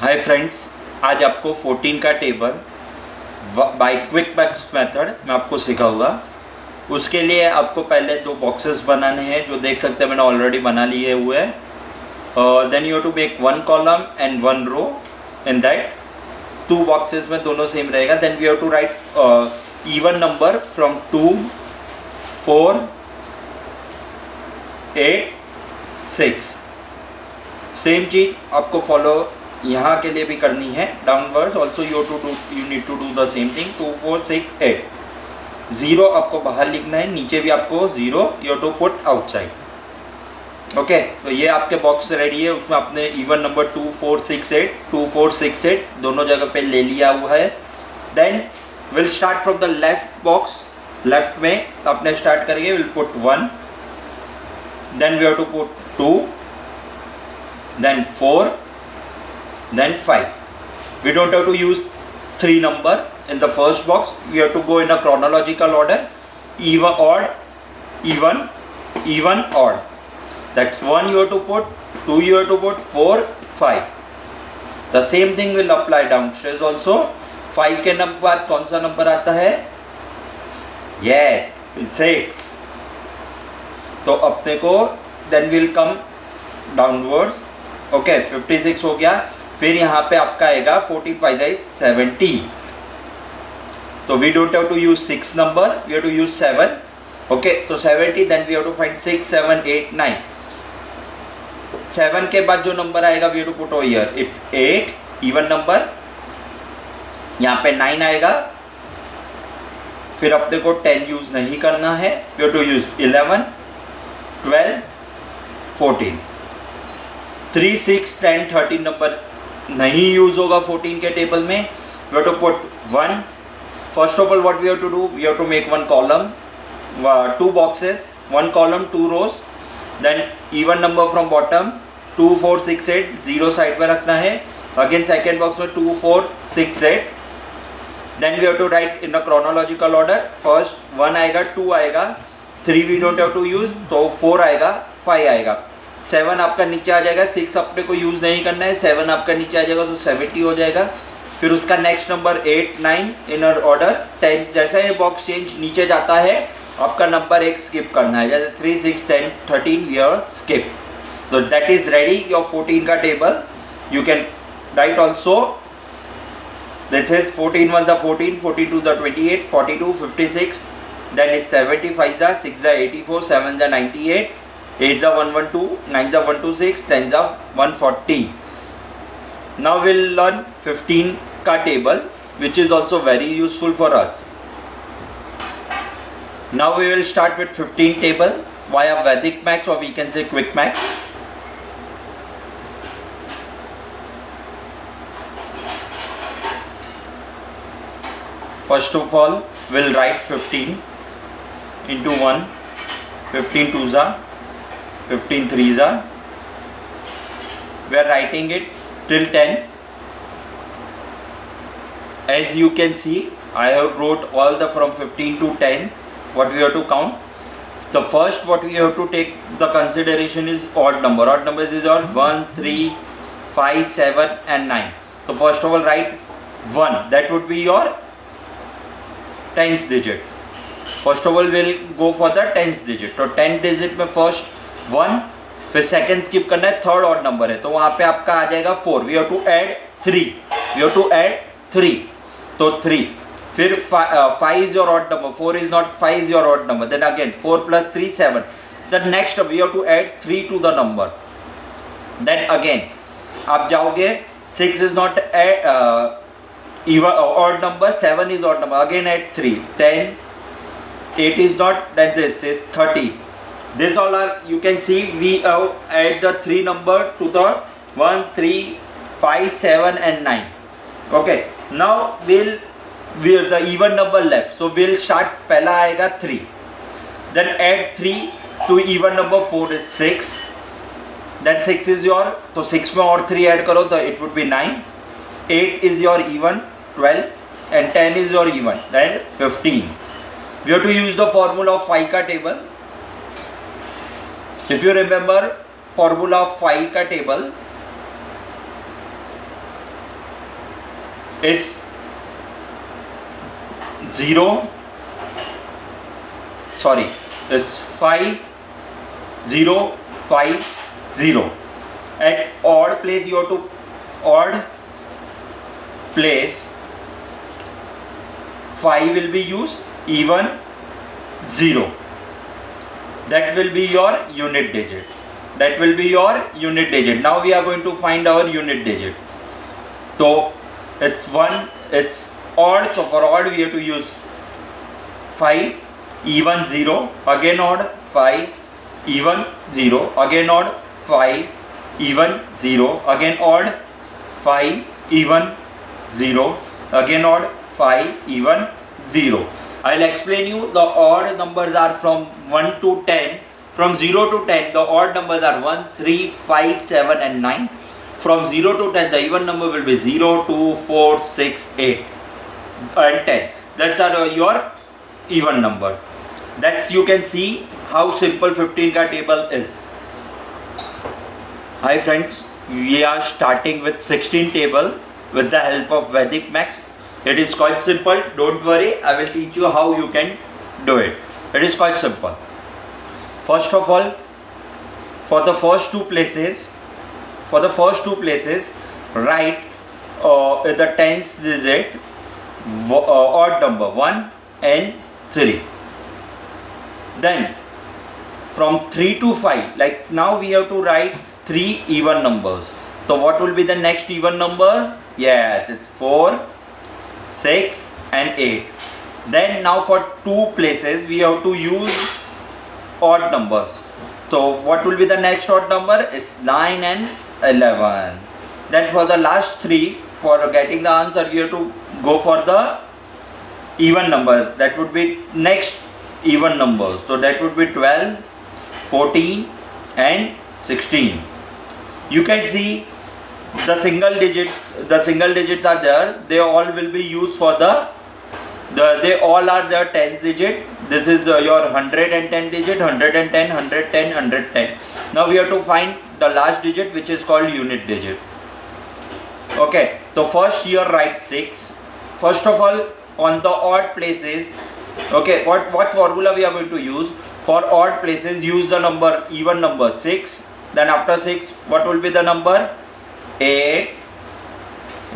Hi friends, आज आपको 14 का table by quick max method मैं आपको सिखाऊंगा। उसके लिए आपको पहले दो बॉक्सेस बनाने हैं, जो देख सकते हैं मैंने ऑलरेडी बना लिए हुए हैं। Then you have to make one column and one row in that two boxes में दोनों सेम रहेगा। Then we have to write even number from 2, 4, 8, 6। Same चीज आपको फॉलो यहाँ के लिए भी करनी है। Downwards also you need to do the same thing. 2, 4, 6, 8। 0 आपको बाहर लिखना है, नीचे भी आपको 0 you to put outside. Okay, तो ये आपके बॉक्स रेडी है। उसमें आपने इवन नंबर 2, 4, 6, 8 2, 4, 6, 8 दोनों जगह पे ले लिया हुआ है। Then will start from the left box. Left में आपने स्टार्ट करेंगे, will put 1, then we have to put 2, then 4, then 5. We don't have to use 3 number in the first box. We have to go in a chronological order, even, odd, even, even, odd. That's 1 you have to put, 2 you have to put, 4, 5. The same thing will apply downstairs also. 5 के number बाद कौन सा number आता है? Yes, 6. तो अपने को then will come downwards. Okay, 56 हो गया। फिर यहाँ पे आपका आएगा 45 है 70। तो we don't have to use 6 number, we have to use 7। Okay, तो 70, then we have to find 6, 7, 8, 9। 7 के बाद जो नंबर आएगा we have to put over here, it's 8 even number. यहाँ पे 9 आएगा। फिर अपने को 10 यूज नहीं करना है, we have to use 11, 12, 14। 3, 6, 10, 13 number नहीं यूज होगा 14 के टेबल में। We have to put 1। First of all what we have to do, we have to make one column, 2 boxes, 1 column 2 rows. Then even number from bottom 2, 4, 6, 8 0 side पे रखना है। Again second box में 2, 4, 6, 8। Then we have to write in the chronological order. First 1 आएगा, 2 आएगा, 3 we don't have to use, तो 4 आएगा, 5 आएगा, 7 आपका नीचे आ जाएगा। 6 अपने को यूज नहीं करना है, 7 आपका नीचे आ जाएगा तो 70 हो जाएगा। फिर उसका नेक्स्ट नंबर 8, 9 इन ऑर्डर 10। जैसा ये बॉक्स चेंज नीचे जाता है, आपका नंबर एक स्किप करना है, जैसे 3, 6, 10, 13 वी आर स्किप। तो दैट इज रेडी योर 14 का table. You can write also this is 14 1 the 14, 42 the 28, 42, 56, then is 75 the 6 the 84, 7 the 98, 8 the 112, 9 the 126, 10 the 140. Now we'll learn 15 ka table, which is also very useful for us. Now we will start with 15 table via Vedic Max, or we can say Quick Max. First of all, we'll write 15 into 1, 15 twos are 15 threes are. We are writing it till 10. As you can see, I have wrote all the from 15 to 10 what we have to count. The first what we have to take the consideration is odd number. Odd numbers is all 1, 3, 5, 7 and 9. So first of all write 1, that would be your 10th digit. First of all we'll go for the 10th digit. तो 10th digit में first 1, फिर second skip करना है, third odd number है तो वहां पे आपका आ जाएगा 4। We have to add 3, we have to add 3, तो 3। फिर 5 is your odd number, 4 is not, 5 is your odd number. Then again 4 plus 3, 7। The next we have to add 3 to the number. Then again आप जाओगे, 6 is not even odd number, 7 is odd number, again add 3, 10, 8 is not, then this is 30. This all are, you can see we have add the 3 number to the 1, 3, 5, 7 and 9. Okay, now we'll the even number left, so we'll start, पहला आएगा 3, then add 3 to even number 4 is 6, then 6 is your, तो 6 में और 3 add करो तो it would be 9, 8 is your even 12 and 10 is your even, then 15. We have to use the formula of phi ka table. If you remember formula of phi ka table, is 0, sorry, it's 5 0 5 0. At odd place you have to odd place 5 will be used, even 0. That will be your unit digit. That will be your unit digit. Now we are going to find our unit digit. So it's 1, it's odd, so for odd we have to use 5, even 0, again odd 5, even 0, again odd 5, even 0, again odd 5, even 0, again odd 5, even 0. I'll explain you. The odd numbers are from 1 to 10. From 0 to 10 the odd numbers are 1, 3, 5, 7 and 9. From 0 to 10 the even number will be 0, 2, 4, 6, 8 and 10. That's your even number. That's, you can see how simple 15 ka table is. Hi friends, we are starting with 16 table with the help of Vedic Max. It is quite simple, don't worry, I will teach you how you can do it. It is quite simple. First of all, for the first two places, write the tens digit odd number 1 and 3. Then from 3 to 5, like now we have to write 3 even numbers. So what will be the next even number? Yes, it's 4, 6 and 8. Then now for two places we have to use odd numbers. So what will be the next odd number? It's 9 and 11. Then for the last three, for getting the answer we have to go for the even numbers. That would be next even numbers. So that would be 12, 14 and 16. You can see the single digits are there. They all will be used for they all are the tens digit. This is your 110 digit, 110, 110, 110. Now we have to find the last digit, which is called unit digit. Okay, so first here write 6. First of all, on the odd places, okay, what formula we are going to use? For odd places, use the number, even number 6. Then after 6, what will be the number? 8,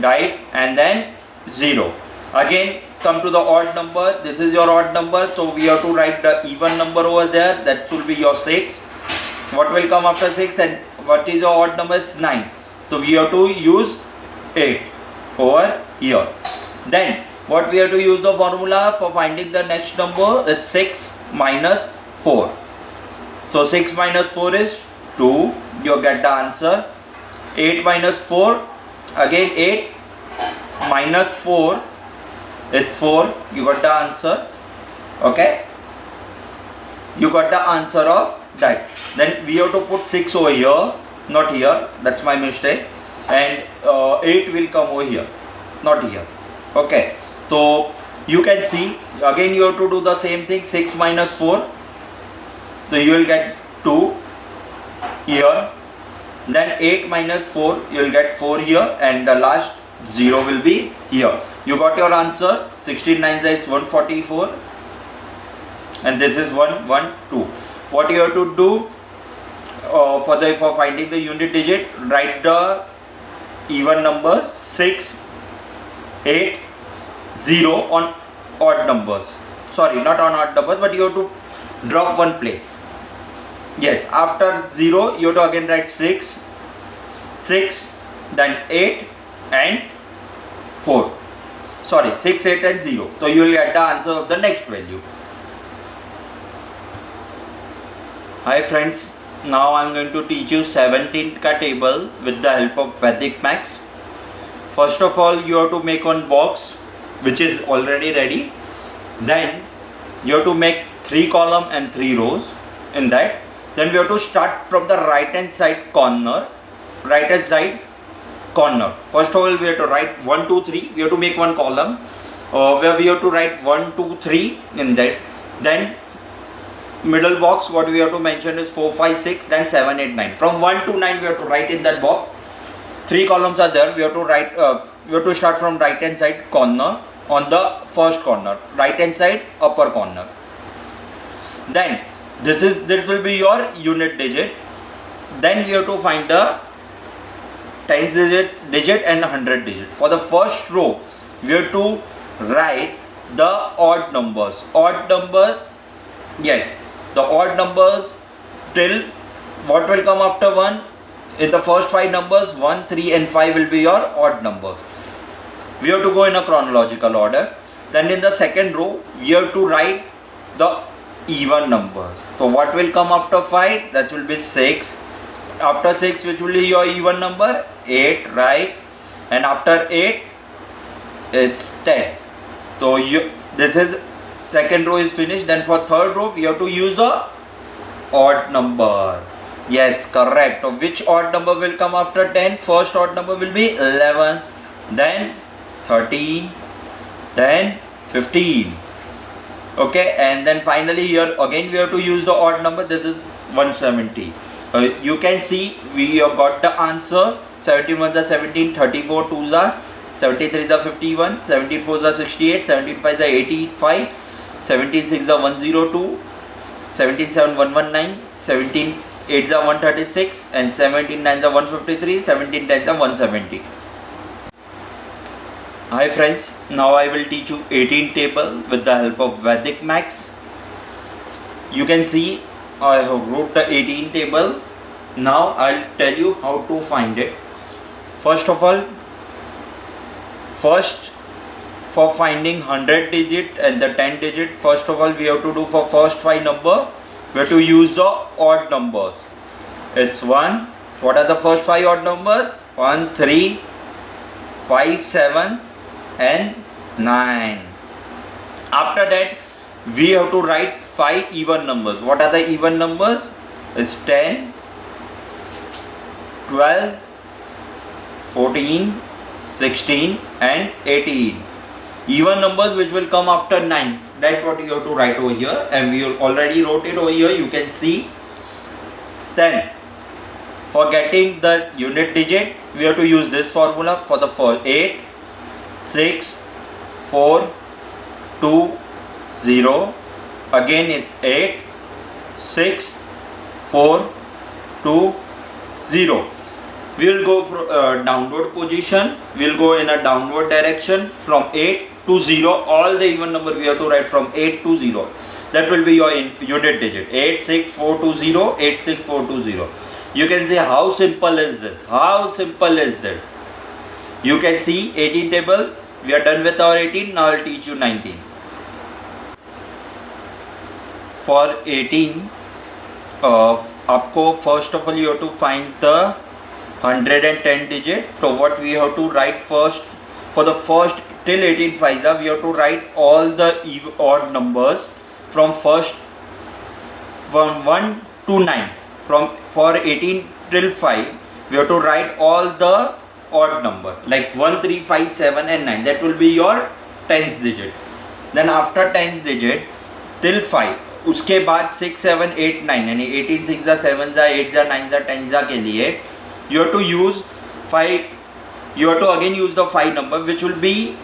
right? And then 0. Again, come to the odd number. This is your odd number, so we have to write the even number over there. That will be your 6. What will come after 6? And what is your odd number? 9. So we have to use 8 over here. Then what we have to use the formula for finding the next number is 6 minus 4. So 6 minus 4 is 2. You get the answer. 8 minus 4, again 8 minus 4 is 4. You got the answer. Okay, you got the answer of that. Then we have to put 6 over here, not here, that's my mistake, and 8 will come over here, not here. Okay, so you can see again you have to do the same thing. 6 minus 4, so you will get 2 here. Then 8 minus 4, you will get 4 here, and the last 0 will be here. You got your answer. 16 9 is 144, and this is 1 1 2. What you have to do for finding the unit digit? Write the even numbers 6, 8, 0 on odd numbers. Sorry, not on odd numbers, but you have to drop one place. Yes, after 0 you have to again write 6, then 8 and 4. Sorry, 6, 8 and 0. So you will get the answer of the next value. Hi friends, now I am going to teach you 17th ka table with the help of Vedic Max. First of all, you have to make one box which is already ready. Then you have to make 3 columns and 3 rows in that. Then we have to start from the right hand side corner. First of all, we have to write 1, 2, 3. We have to make one column where we have to write 1, 2, 3 in that. Then middle box, what we have to mention is 4, 5, 6, then 7, 8, 9. From 1 to 9 we have to write in that box. 3 columns are there. We have to write. We have to start from right hand side corner. On the first corner, right hand side upper corner. Then this will be your unit digit. Then we have to find the tens digit and 100 digit. For the first row, we have to write the odd numbers. Odd numbers, yes, the odd numbers till what will come after 1. In the first 5 numbers, 1, 3 and 5 will be your odd numbers. We have to go in a chronological order. Then in the second row, we have to write the even numbers. So what will come after 5? That will be 6. After 6, which will be your even number? 8, right? And after 8, it's 10. So this is second row is finished. Then for third row, we have to use the odd number. Yes, correct. So which odd number will come after 10? First odd number will be 11. Then 13, then 15. Okay, and then finally here again we have to use the odd number. This is 170. You can see we have got the answer. 17 1s are 17, 34 2s are 73 are 51, 17 4s are 68, 17 5s are 85, 17 6s are 102, 17 7 119, 17 8s are 136, and 17 9s are 153, 17 10s are 170. Hi friends, now I will teach you 18 table with the help of Vedic Max. You can see I have wrote the 18 table. Now I'll tell you how to find it. First of all, first for finding 100 digit and the 10 digit, first of all we have to do for first 5 number, we have to use the odd numbers. It's 1. What are the first 5 odd numbers? 1, 3, 5, 7 and 9. After that we have to write 5 even numbers. What are the even numbers? It's 10, 12, 14, 16 and 18. Even numbers which will come after 9. That's what you have to write over here, and we already wrote it over here. You can see. Then for getting the unit digit, we have to use this formula for the first 8, 6, 4, 2, 0. Again it's 8, 6, 4, 2, 0. We will go for downward position. We will go in a downward direction from 8 to 0. All the even number we have to write from 8 to 0. That will be your unit digit. 8, 6, 4, 2, 0, 8, 6, 4, 2, 0. You can see how simple is this. How simple is this? You can see 18 table. We are done with our 18. Now I will teach you 19. For 18, आपको first of all you have to find the 110 digit. So what we have to write first, for the first till 18 5s, we have to write all the odd numbers from 1 to 9. For 18 till 5, we have to write all the odd number like 1, 3, 5, 7 and 9. That will be your 10th digit. Then after 10th digit till 5, उसके बाद 6, 7, 8, 9 यानी 18 6 7 8 9 10 के लिए you have to use 5. You have to again use the 5 number which will be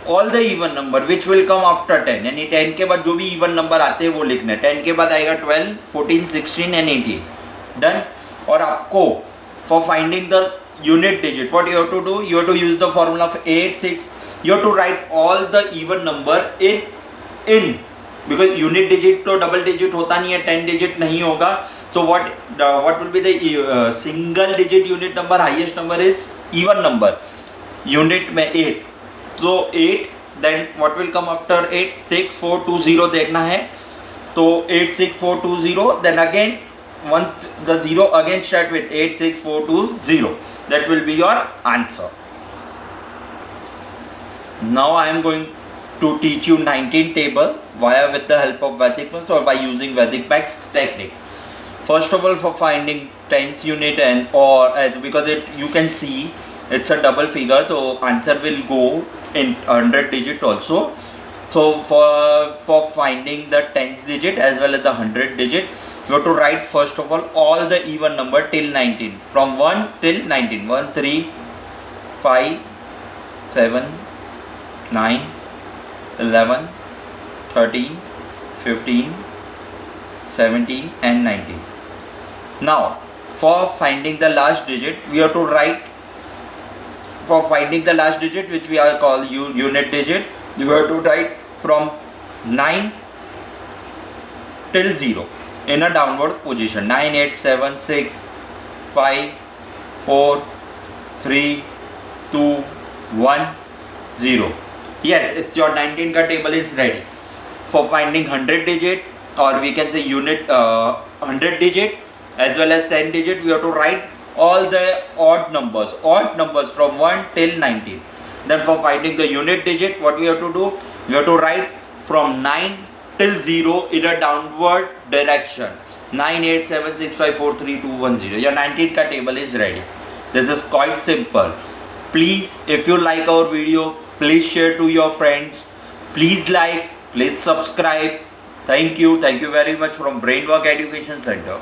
all the even number which will come after 10. यानी 10 के बाद जो भी even number आते हैं वो लिखने. 10 के बाद आएगा 12, 14, 16 and 18. Done. और आपको for finding the unit digit, what you have to do? You have to use the formula of 8, 6. You have to write all the even number in because unit digit तो double digit होता नहीं है, 10 digit नहीं होगा. So what will be the single digit unit number? Highest number is even number. Unit में 8. So 8. Then what will come after 8? 6, 4, 2, 0 देखना है. So 8, 6, 4, 2, 0. Then again once the 0 again start with 8, 6, 4, 2, 0. That will be your answer. Now I am going to teach you 19 table via with the help of Vedic Max or by using Vedic Max technique. First of all, for finding tens unit and or because you can see it's a double figure, so answer will go in 100 digit also. So for finding the tens digit as well as the 100 digit, You have to write first of all the even number till 19. From 1 till 19. 1, 3, 5, 7, 9, 11, 13, 15, 17 and 19. Now for finding the last digit, we have to write, for finding the last digit, which we are called unit digit, you have to write from 9 till 0 in a downward position. 9, 8, 7, 6, 5, 4, 3, 2, 1, 0. Yes, it's your 19 ka table is ready. For finding 100 digit, or we can say unit 100 digit as well as 10 digit, we have to write all the odd numbers from 1 till 19. Then for finding the unit digit, what we have to do, we have to write from 9 till 0 in a downward direction. 9, 8, 7, 6, 5, 4, 3, 2, 1, 0. Your 19 ka table is ready. This is quite simple. Please, if you like our video, please share to your friends. Please like, please subscribe. Thank you very much from Brainwork Education Center.